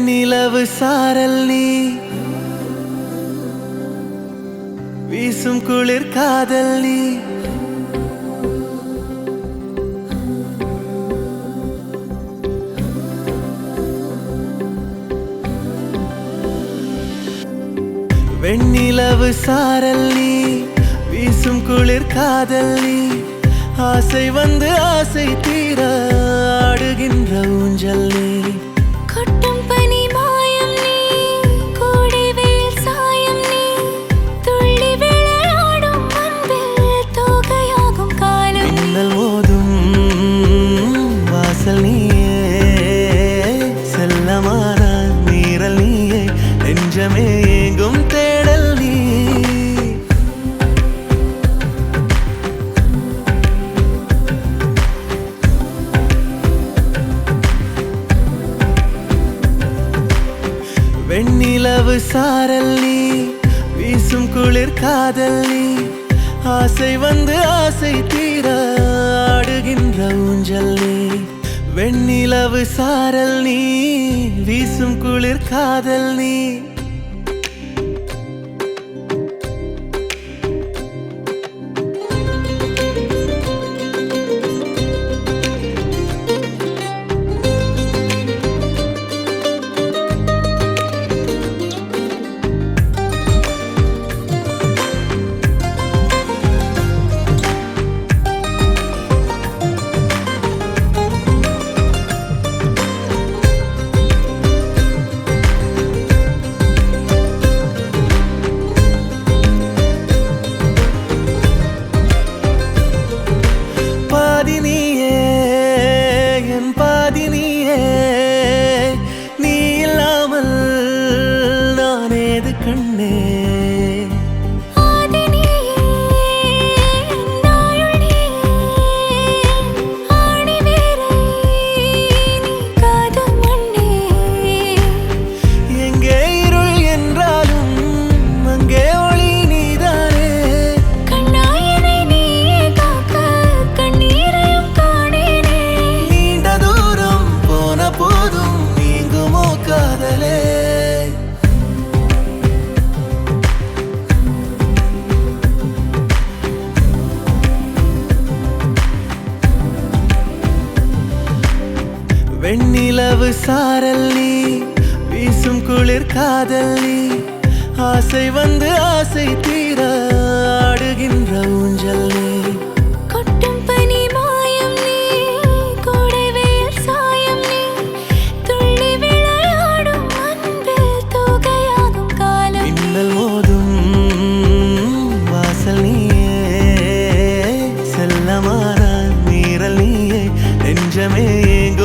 வெண்ணிலவு சாரல் நீ வீசும் குளிர் காதல் நீ வெண்ணிலவு சாரல் நீ வீசும் குளிர் காதல் நீ ஆசை வந்து ஆசை தீர ஆடுகின்ற ஊஞ்சல் நீ கொட்டும் பனி மாயம் நீ கோடை வெயில் சாயம் நீ துள்ளி விளையாடும் அன்பில் தோகையாகும் காலம் மின்னல் மோதும் வாசல் நீயே செல்லமான நீரல் நீயே நெஞ்சமே ஏங்கும் தேடல் நீ வெண்ணிலவு சாரல் நீ வீசும் குளிர் காதல் நீ ஆசை வந்து ஆசை தீர ஆடுகின்ற ஊஞ்சல் நீ வெண்ணிலவு சாரல் நீ வீசும் குளிர் காதல் நீ நீ இல்லாமல் நான் ஏது கண்ணே எங்கே இருள் என்றாலும் அங்கே ஒளி நீதானே கண்ணாயனை நீயே காக்க கண்ணீரையும் காணேனே நீண்ட தூரம் போன போதும் நீங்குமோ காதலே வெண்ணிலவு சாரல் நீ வீசும் குளிர் காதல் நீ ஆசை வந்து ஆசை தீர ஆடுகின்ற ஊஞ்சல் நீ கொட்டும் பனி மாயம் நீ கோடை வெயில் சாயம் நீ துள்ளி விளையாடும் அன்பில் தோகையாகும் காலம் மின்னல் மோதும் வாசல் நீயே செல்லமான நீரல் நீயே நெஞ்சமே ஏங்கும்